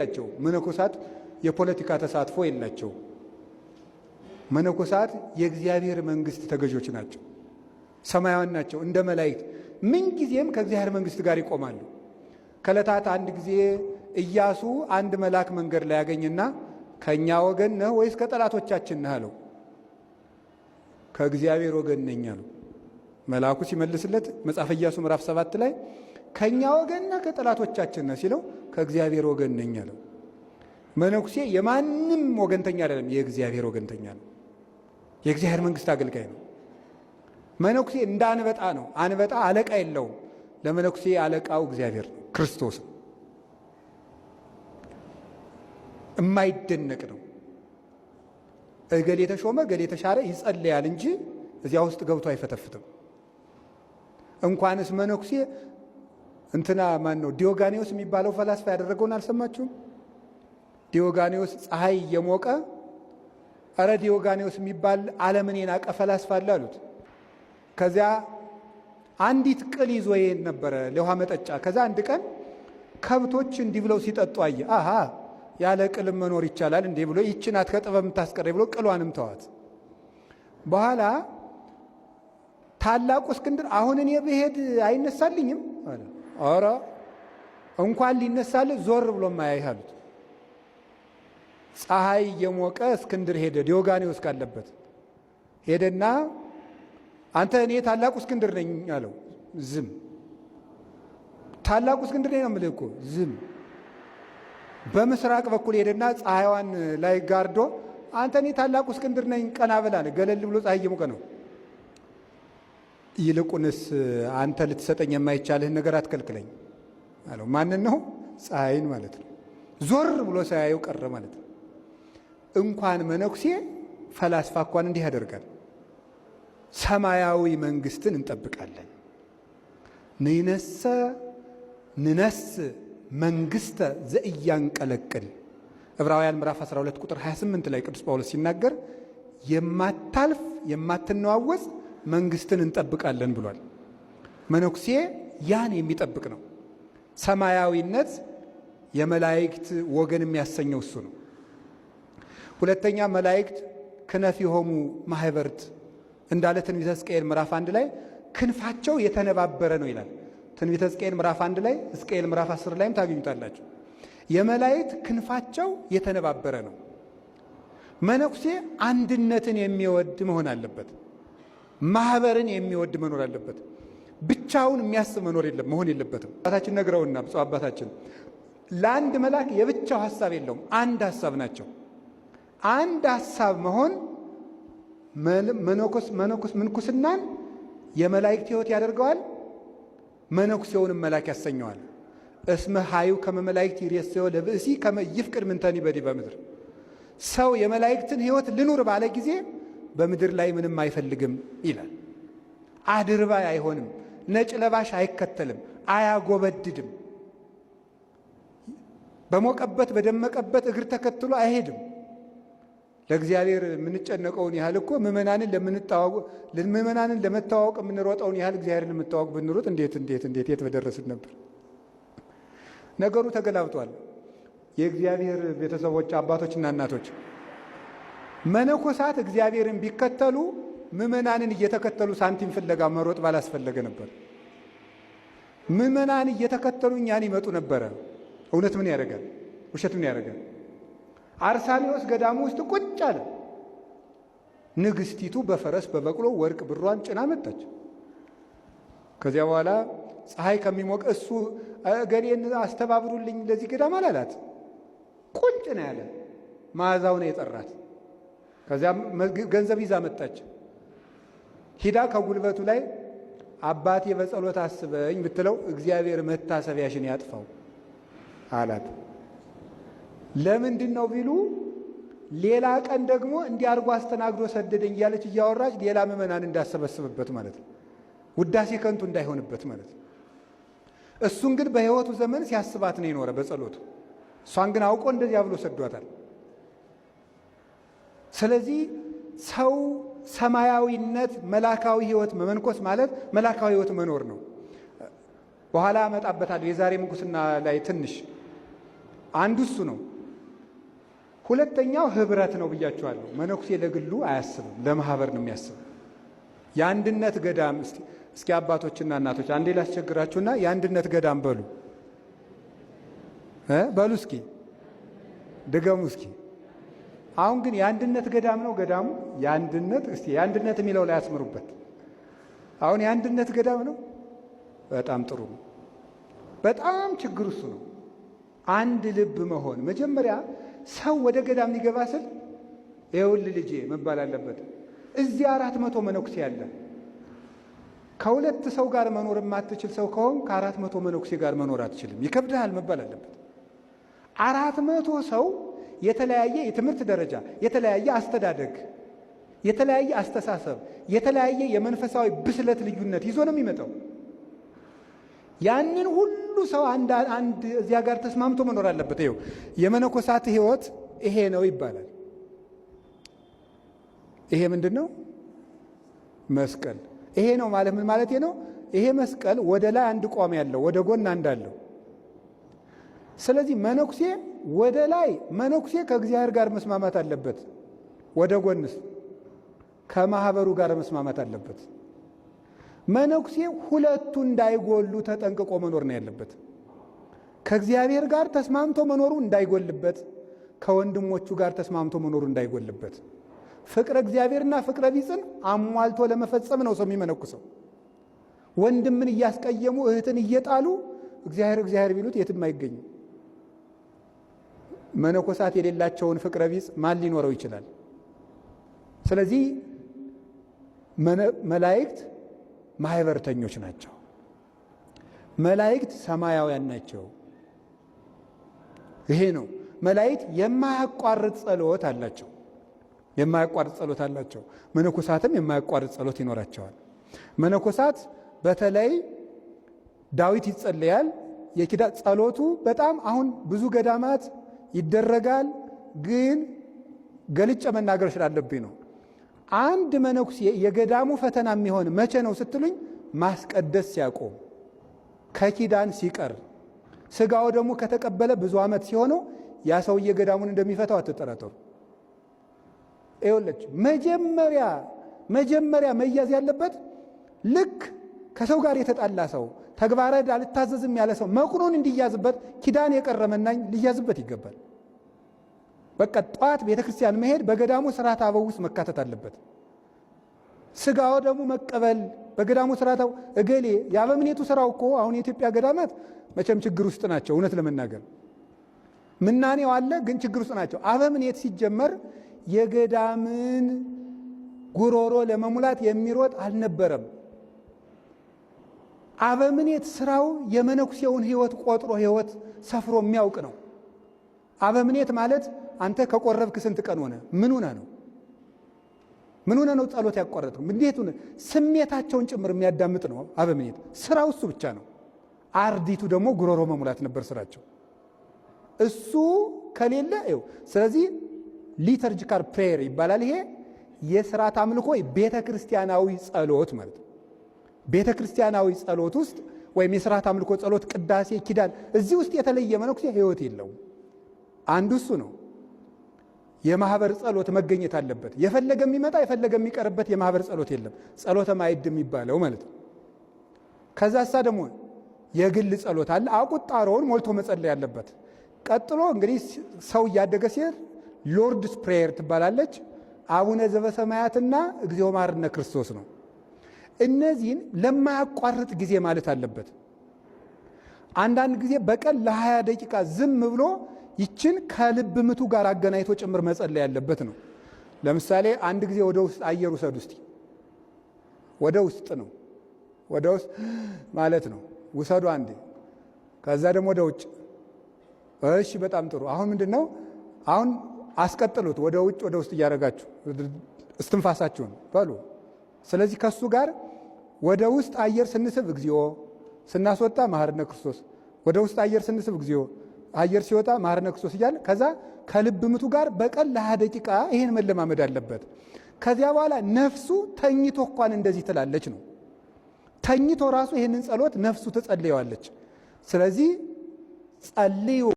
ናቸው። መነኮሳት የፖለቲካ ተሳትፎ የላቸው። መነኮሳት የእግዚአብሔር መንግስት ተገዦች ናቸው። ሰማያውያን ናቸው። እንደ መላእክት ምን ጊዜም ከእግዚአብሔር መንግስት ጋር ይቆማሉ። ከዕለታት አንድ ጊዜ ኢያሱ አንድ መልአክ መንገድ ላይ ያገኝና ከኛ ወገን ነህ ወይስ ከጠላቶቻችን ነህ አለው። ከእግዚአብሔር ወገን ነኝ አለው። መልአኩ ሲመልስለት መጽሐፈ ኢያሱ ምዕራፍ 7 ላይ ከኛ ወገንና ከጠላቶቻችን ነህ ሲለው ከእግዚአብሔር ወገን ነኝ አለው። መነኩሴ የማንም ወገንተኛ አይደለም፣ የእግዚአብሔር ወገንተኛ ነው። የእግዚአብሔር መንግስት አገልጋይ ነው። መነኩሴ እንደ አንበጣ ነው። አንበጣ አለቃ የለውም። ለመነኩሴ አለቃው እግዚአብሔር ነው፣ ክርስቶስ ነው። የማይደነቅ ነው። እገሌ ተሾመ እገሌ ተሻረ ይጸልያል እንጂ እዚያ ውስጥ ገብቶ አይፈተፍትም። እንኳንስ መነኩሴ እንትና ማን ነው ዲዮጋኔዎስ የሚባለው ፈላስፋ ያደረገውን አልሰማችሁም? ዲዮጋኔዎስ ፀሐይ እየሞቀ እረ ዲዮጋኔዎስ የሚባል ዓለምን የናቀ ፈላስፋ አለ አሉት። ከዚያ አንዲት ቅል ይዞ ይሄድ ነበረ ለውሃ መጠጫ። ከዛ አንድ ቀን ከብቶች እንዲህ ብለው ሲጠጡ አየ። አሃ ያለ ቅልም መኖር ይቻላል እንዴ ብሎ ይህችን ናት ከጥበብ የምታስቀረ ብሎ ቅሏንም ተዋት። በኋላ ታላቁ እስክንድር አሁን እኔ ብሄድ አይነሳልኝም አለ። ኧረ እንኳን ሊነሳልህ ዞር ብሎ ማያይህ አሉት። ፀሐይ እየሞቀ እስክንድር ሄደ። ዲዮጋኔዎስ ካለበት ሄደና አንተ እኔ ታላቁ እስክንድር ነኝ አለው። ዝም። ታላቁ እስክንድር ነኝ ነው የምልህ እኮ ዝም። በምስራቅ በኩል ሄደና ፀሐይዋን ላይ ጋርዶ አንተ እኔ ታላቁ እስክንድር ነኝ ቀና በል አለ። ገለል ብሎ ፀሐይ እየሞቀ ነው። ይልቁንስ አንተ ልትሰጠኝ የማይቻልህን ነገር አትከልክለኝ አለው። ማንን ነው? ፀሐይን ማለት ነው። ዞር ብሎ ሳያየው ቀረ ማለት ነው። እንኳን መነኩሴ ፈላስፋ እንኳን እንዲህ ያደርጋል። ሰማያዊ መንግስትን እንጠብቃለን። ንነስ መንግስተ ዘእያንቀለቅል ዕብራውያን ምዕራፍ 12 ቁጥር 28 ላይ ቅዱስ ጳውሎስ ሲናገር የማታልፍ የማትነዋወጽ መንግስትን እንጠብቃለን ብሏል። መነኩሴ ያን የሚጠብቅ ነው። ሰማያዊነት የመላእክት ወገን የሚያሰኘው እሱ ነው። ሁለተኛ መላእክት ክነፊሆሙ ማህበርት እንዳለ ትንቢተ ሕዝቅኤል ምዕራፍ 1 ላይ ክንፋቸው የተነባበረ ነው ይላል። ትንቢተ ሕዝቅኤል ምዕራፍ 1 ላይ ሕዝቅኤል ምዕራፍ 10 ላይም ታገኙታላችሁ። የመላእክት ክንፋቸው የተነባበረ ነው። መነኩሴ አንድነትን የሚወድ መሆን አለበት። ማህበርን የሚወድ መኖር አለበት። ብቻውን የሚያስብ መሆን የለበትም። አባታችን ነግረውና ብፁዕ አባታችን ለአንድ መልአክ የብቻው ሐሳብ የለውም፣ አንድ ሐሳብ ናቸው። አንድ ሐሳብ መሆን ምንኩስናን የመላእክት ሕይወት ያደርገዋል፣ መነኩሴውንም መልአክ ያሰኘዋል። እስመ ሀዩ ከመ መላእክት ይሬስዮ ለብእሲ ከመ ይፍቅድ ምንተኒ በዲበ ምድር። ሰው የመላእክትን ሕይወት ልኑር ባለ ጊዜ በምድር ላይ ምንም አይፈልግም ይላል። አድርባይ አይሆንም፣ ነጭ ለባሽ አይከተልም፣ አያጎበድድም፣ በሞቀበት በደመቀበት እግር ተከትሎ አይሄድም። ለእግዚአብሔር የምንጨነቀውን ያህል እኮ ምእመናንን ለመተዋወቅ የምንሮጠውን ያህል እግዚአብሔርን ለመተዋወቅ ብንሮጥ እንዴት የት በደረስን ነበር። ነገሩ ተገላብጧል። የእግዚአብሔር ቤተሰቦች አባቶችና እናቶች መነኮሳት እግዚአብሔርን ቢከተሉ ምእመናንን እየተከተሉ ሳንቲም ፍለጋ መሮጥ ባላስፈለገ ነበር። ምእመናን እየተከተሉ እኛን ይመጡ ነበረ። እውነት ምን ያደርጋል? ውሸት ምን ያደርጋል? አርሳኒዎስ ገዳሙ ውስጥ ቁጭ አለ። ንግስቲቱ በፈረስ በበቅሎ ወርቅ ብሯን ጭና መጣች። ከዚያ በኋላ ፀሐይ ከሚሞቅ እሱ ገሌን አስተባብሩልኝ ለዚህ ገዳም አላላት። ቁጭ ነው ያለ። መዓዛው ነው የጠራት። ከዚያም ገንዘብ ይዛ መጣች። ሂዳ ከጉልበቱ ላይ አባቴ በጸሎት አስበኝ ብትለው እግዚአብሔር መታሰቢያሽን ያጥፋው አላት። ለምንድን ነው ቢሉ ሌላ ቀን ደግሞ እንዲያርጎ አስተናግዶ ሰደደኝ እያለች እያወራች ሌላ ምእመናን እንዳሰበስብበት ማለት ነው። ውዳሴ ከንቱ እንዳይሆንበት ማለት ነው። እሱን ግን በሕይወቱ ዘመን ሲያስባት ነው የኖረ በጸሎቱ። እሷን ግን አውቆ እንደዚያ ብሎ ሰዷታል። ስለዚህ ሰው ሰማያዊነት መላካዊ ሕይወት መመንኮስ ማለት መላካዊ ሕይወት መኖር ነው። በኋላ አመጣበታለሁ። የዛሬ ምንኩስና ላይ ትንሽ አንዱ እሱ ነው። ሁለተኛው ህብረት ነው ብያችኋለሁ። መነኩሴ ለግሉ አያስብም፣ ለማህበር ነው የሚያስበው። የአንድነት ገዳም እስኪ አባቶችና እናቶች አንዴ ላስቸግራችሁና የአንድነት ገዳም በሉ በሉ እስኪ ድገሙ እስኪ። አሁን ግን የአንድነት ገዳም ነው ገዳሙ የአንድነት እስቲ የአንድነት የሚለው ላይ ያስምሩበት። አሁን የአንድነት ገዳም ነው። በጣም ጥሩ ነው። በጣም ችግሩ እሱ ነው። አንድ ልብ መሆን መጀመሪያ ሰው ወደ ገዳም ሊገባ ስል ይኸውልህ ልጄ መባል አለበት። እዚህ 400 መነኩሴ ያለ ከሁለት ሰው ጋር መኖር የማትችል ሰው ከሆን ከ400 መነኩሴ ጋር መኖር አትችልም፣ ይከብድሃል መባል አለበት። 400 ሰው የተለያየ የትምህርት ደረጃ፣ የተለያየ አስተዳደግ፣ የተለያየ አስተሳሰብ፣ የተለያየ የመንፈሳዊ ብስለት ልዩነት ይዞ ነው የሚመጣው። ያንን ሁሉ ሰው አንድ እዚያ ጋር ተስማምቶ መኖር አለበት። ይኸው የመነኮሳት ሕይወት ይሄ ነው ይባላል። ይሄ ምንድን ነው? መስቀል። ይሄ ነው ማለት ምን ማለት ነው? ይሄ መስቀል ወደ ላይ አንድ ቋም ያለው ወደ ጎን አንድ አለው። ስለዚህ መነኩሴ ወደ ላይ መነኩሴ ከእግዚአብሔር ጋር መስማማት አለበት፣ ወደ ጎንስ ከማህበሩ ጋር መስማማት አለበት። መነኩሴ ሁለቱ እንዳይጎሉ ተጠንቅቆ መኖር ነው ያለበት። ከእግዚአብሔር ጋር ተስማምቶ መኖሩ እንዳይጎልበት፣ ከወንድሞቹ ጋር ተስማምቶ መኖሩ እንዳይጎልበት። ፍቅረ እግዚአብሔርና ፍቅረ ቢጽን አሟልቶ ለመፈጸም ነው ሰው የሚመነኩሰው። ወንድምን እያስቀየሙ እህትን እየጣሉ እግዚአብሔር ቢሉት የትም አይገኙም። መነኮሳት የሌላቸውን ፍቅረ ቢጽ ማን ሊኖረው ይችላል? ስለዚህ መላእክት ማህበርተኞች ናቸው። መላእክት ሰማያውያን ናቸው። ይሄ ነው። መላእክት የማያቋርጥ ጸሎት አላቸው። የማያቋርጥ ጸሎት አላቸው። መነኮሳትም የማያቋርጥ ጸሎት ይኖራቸዋል። መነኮሳት በተለይ ዳዊት ይጸልያል። የኪዳን ጸሎቱ በጣም አሁን ብዙ ገዳማት ይደረጋል፣ ግን ገልጬ መናገር ስላለብኝ ነው። አንድ መነኩሴ የገዳሙ ፈተና የሚሆን መቼ ነው ስትሉኝ፣ ማስቀደስ ሲያቆም፣ ከኪዳን ሲቀር፣ ስጋው ደግሞ ከተቀበለ ብዙ ዓመት ሲሆነው ያ ሰውዬ ገዳሙን እንደሚፈታው አትጠራጠሩ። ይኸውልህ መጀመሪያ መያዝ ያለበት ልክ ከሰው ጋር የተጣላ ሰው ተግባረ ዕድ አልታዘዝም ያለ ሰው መቁኖን እንዲያዝበት ኪዳን የቀረ መናኝ ሊያዝበት ይገባል። በቃ ጠዋት ቤተ ክርስቲያን መሄድ በገዳሙ ስርዓት አበው ውስጥ መካተት አለበት። ስጋው ደግሞ መቀበል በገዳሙ ስርዓት እገሌ የአበምኔቱ ስራው እኮ አሁን የኢትዮጵያ ገዳማት መቼም ችግር ውስጥ ናቸው። እውነት ለመናገር ምናኔው አለ፣ ግን ችግር ውስጥ ናቸው። አበምኔት ሲጀመር የገዳምን ጉሮሮ ለመሙላት የሚሮጥ አልነበረም። አበምኔት ስራው የመነኩሴውን ሕይወት ቆጥሮ ሕይወት ሰፍሮ የሚያውቅ ነው። አበምኔት ማለት አንተ ከቆረብክ ስንት ቀን ሆነ? ምን ሆነ ነው? ምን ሆነ ነው ጸሎት ያቋረጥከው? እንዴት ሆነ? ስሜታቸውን ጭምር የሚያዳምጥ ነው አበምኔት። ስራው እሱ ብቻ ነው። አርዲቱ ደግሞ ጉሮሮ መሙላት ነበር ስራቸው። እሱ ከሌለ ይኸው። ስለዚህ ሊተርጂካል ፕሬየር ይባላል። ይሄ የሥርዓት አምልኮ ቤተ ክርስቲያናዊ ጸሎት ማለት ነው። ቤተ ክርስቲያናዊ ጸሎት ውስጥ ወይም የሥርዓት አምልኮ ጸሎት፣ ቅዳሴ፣ ኪዳን እዚህ ውስጥ የተለየ መነኩሴ ሕይወት የለውም። አንዱ እሱ ነው። የማህበር ጸሎት መገኘት አለበት። የፈለገ የሚመጣ የፈለገ የሚቀርበት የማህበር ጸሎት የለም። ጸሎተ ማዕድ የሚባለው ማለት ነው። ከዛሳ ደግሞ የግል ጸሎት አለ። አቁጣሮውን ሞልቶ መጸለይ ያለበት። ቀጥሎ እንግዲህ ሰው እያደገ ሲሄድ ሎርድስ ፕሬየር ትባላለች። አቡነ ዘበሰማያትና እግዚኦ መሐረነ ክርስቶስ ነው። እነዚህን ለማያቋርጥ ጊዜ ማለት አለበት። አንዳንድ ጊዜ በቀን ለ20 ደቂቃ ዝም ብሎ ይችን ከልብ ምቱ ጋር አገናኝቶ ጭምር መጸለይ ያለበት ነው። ለምሳሌ አንድ ጊዜ ወደ ውስጥ አየር ውሰዱ እስቲ። ወደ ውስጥ ነው፣ ወደ ውስጥ ማለት ነው። ውሰዱ አንዴ፣ ከዛ ደግሞ ወደ ውጭ። እሺ፣ በጣም ጥሩ። አሁን ምንድን ነው? አሁን አስቀጥሉት። ወደ ውጭ ወደ ውስጥ እያደረጋችሁ እስትንፋሳችሁን በሉ። ስለዚህ ከሱ ጋር ወደ ውስጥ አየር ስንስብ እግዚኦ፣ ስናስወጣ መሐረነ ክርስቶስ፣ ወደ ውስጥ አየር ስንስብ እግዚኦ፣ አየር ሲወጣ መሐረነ ክርስቶስ እያለ ከዛ ከልብ ምቱ ጋር በቀን ለ20 ደቂቃ ይሄን መለማመድ አለበት። ከዚያ በኋላ ነፍሱ ተኝቶ እንኳን እንደዚህ ትላለች ነው። ተኝቶ ራሱ ይሄንን ጸሎት ነፍሱ ትጸልየዋለች። ስለዚህ ጸልዩ